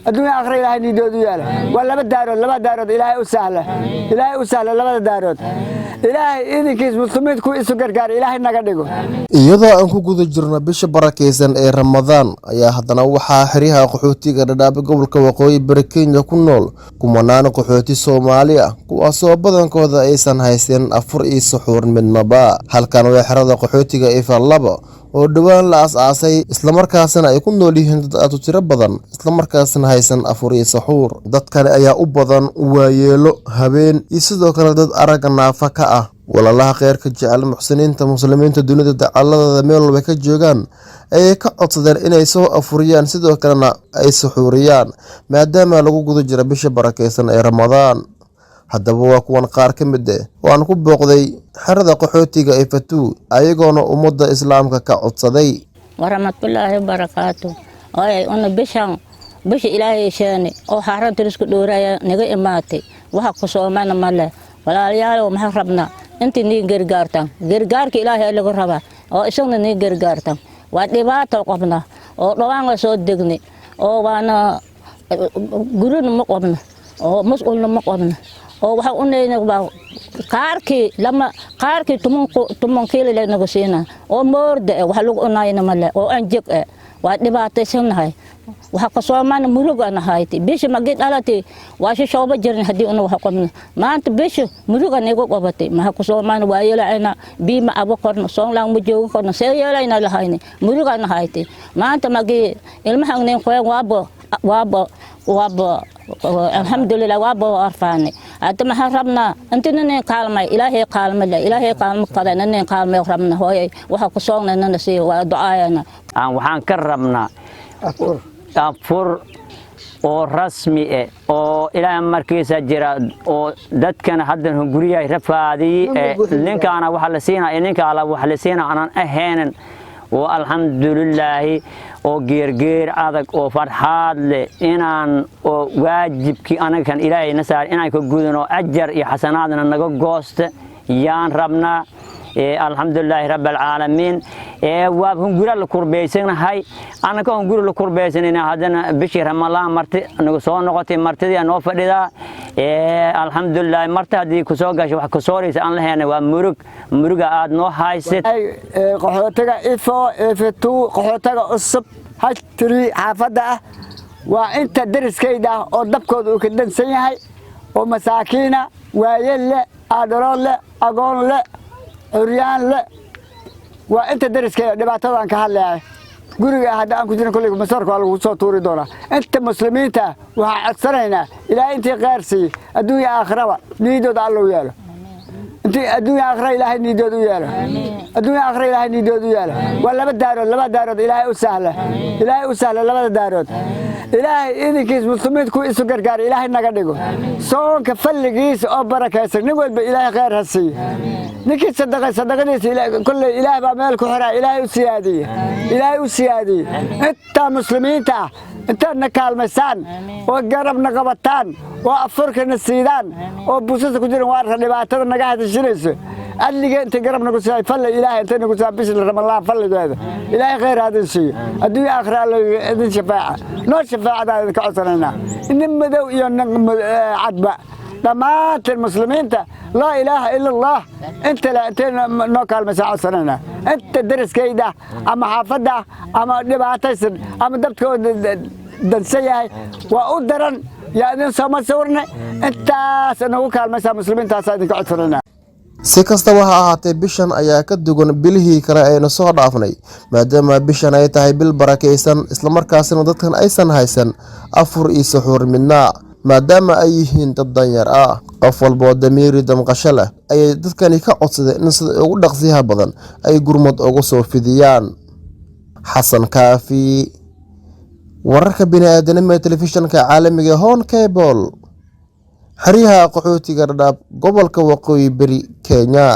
الدنيا آخر إلهي نيدود ياله ولا بدارود لما دارود إلهي وسهلة لما دارود إلهي إذا كيس مسلمين كو إسو قرقار إلهي نقدقو iyadoo aan ku guda jirno bisha barakeysan ee Ramadaan ayaa haddana waxaa xiriyaha qaxootiga Dadaab gobolka Waqooyi Bari Kenya ku nool kumanaan qaxooti Soomaali ah kuwaasoo badankooda aysan haysan afur iyo suxuur midnaba halkan waa xirada qaxootiga Ifa laba oo dhawaan la aasaasay isla markaasna ay ku nool yihiin dad aad u tiro badan isla markaasna haysan afur iyo suxuur dadkan ayaa u badan waayeelo habeen iyo sidoo kale dad arag naafa ka ah walaalaha khayrka jecel muxsiniinta muslimiinta dunida dacalada meel walba ka joogan ay ka codsadeen inay soo afuriyaan sidoo kalena ay suxuuriyaan maadaama lagu guda jiro bisha barakeysan ee Ramadaan haddaba waa kuwan qaar ka mid ah oo aan ku booqday xerada qaxootiga ee Fatu ayagoona ummadda islaamka ka codsaday warahmatullaahi wabarakaatuh ay una bisha ilaahay sheene oo xaaranta isku dhooraya naga imaatay waxa ku soomana male walaalayaal maxaa rabnaa intii ni gargaarka ilaahay lagu rabaa oo isagna ni gargaartan waa dhibaato qabna oo dhawaan la soo degnay oo waana gurina ma qabna oo mas'uulna ma qabna oo waxa u neynaa qaarkii tuman kiilo la naga siina oo moorda waxa lagu onaayna male oo aan jig waa dhibaataysanahay waxa ka Soomaana murugana hayti bisha magid alati waa shooba jirin hadii uu wax qabna maanta bisha murugana igu qabatay ma ka Soomaana waa yeelayna biima abo korno Soomaaliland ma joogo korno see yeelayna lahayni murugana hayti maanta magi ilmaha nin qoyan waabo alhamdulillah waabo arfaani hadda ma rabna intana kaalmay ilaahay kaalmo qadana kaalmay rabna hooyay waxa ku Soomaaliland si waa ducaayana aan waxaan ka rabnaa afur oo rasmi ah oo ilaa markiisa jira oo dadkan hadda guriyahay rafaadi ninkaana waxa la siinaa ninka ala waxa la siinaa aan aheenan oo alxamdulillah oo geergeer adag oo farxaad leh inaan oo waajibki anaga ilaahay nasaar inaan ka gudano ajar iyo xasanaadna naga goosto yaan rabnaa alxamdulillah rabbil aalamiin waa guriga la kurbeysanay anaka guriga la kurbeysanayna hadana bishii Ramadaan marti anagu soo noqotay martidii aan oo fadhida alxamdulillah martadii ku soo gashay wax ku sooraysa aan lahayn waa muruga aad noo haysid qaxootiga Fatu qaxootiga cusub hajri xaafada waa inta dariskayda oo dabkooda uu ka dansan yahay oo masaakiina waayeel aadrool agoon عريان لا وأنت درس كذا دبعت طبعا كهلا قولي هذا أنكم جينا كلكم مسارك على وصول توري دولا أنت مسلمين تا وهأكثرنا إلى أنت غيرسي الدنيا آخرة نيدو دعلو ياله أنت الدنيا آخرة إلهي نيدو ياله الدنيا آخرة إلهي نيدو ياله ولا بدارود إلهي وسهلة لما دارود إلهي إذا كيس مسلمين كو إسو قرقار إلهي نقدقو سون كفلقيس أو بركة نقول بإلهي غير هسي نكي صدقنيس كل إلهي بعملكو حراء إلهي وسيادي أنت مسلمين تا أنت نكال مسان وقرب نقبطان وأفرك السيدان وبوسوس كجير وارث نباتات نقاهد الشريس اللي أنت قرب نقول فل إلهي أنت نقول بسم الله فل هذا إلهي غير هذا الشيء الدنيا آخر هذا شفاعة نو شفاعة هذا كعصرنا إنما ذو عدبة دمات المسلمين لا إله إلا الله أنت لا أنت نوكال مساعة سننا أنت درس كيدا أما حافظة أما نبعتسن أما دبتكو دنسية وأدرن يعني سوما سورنا أنت سنوكال مساعة مسلمين تاسادين كعصرنا si kastaba ha ahaatee bishan ayaa ka dugan bilihii kale ayna soo dhaafnay maadaama bishan ay tahay bil barakeysan isla markaasina dadkan aysan haysan afur iyo suxuur midna maadaama ay yihiin dad danyar qof walba oo damiiri damqasho leh ayay dadkani ka codsadeen in sida ugu dhaqsiyaha badan ay gurmad ugu soo fidiyaan xasan kaafi wararka bini'aadanimada telefishinka caalamiga Hon Cable xiriyaha qaxootiga Dadaab gobolka Waqooyi Bari Kenya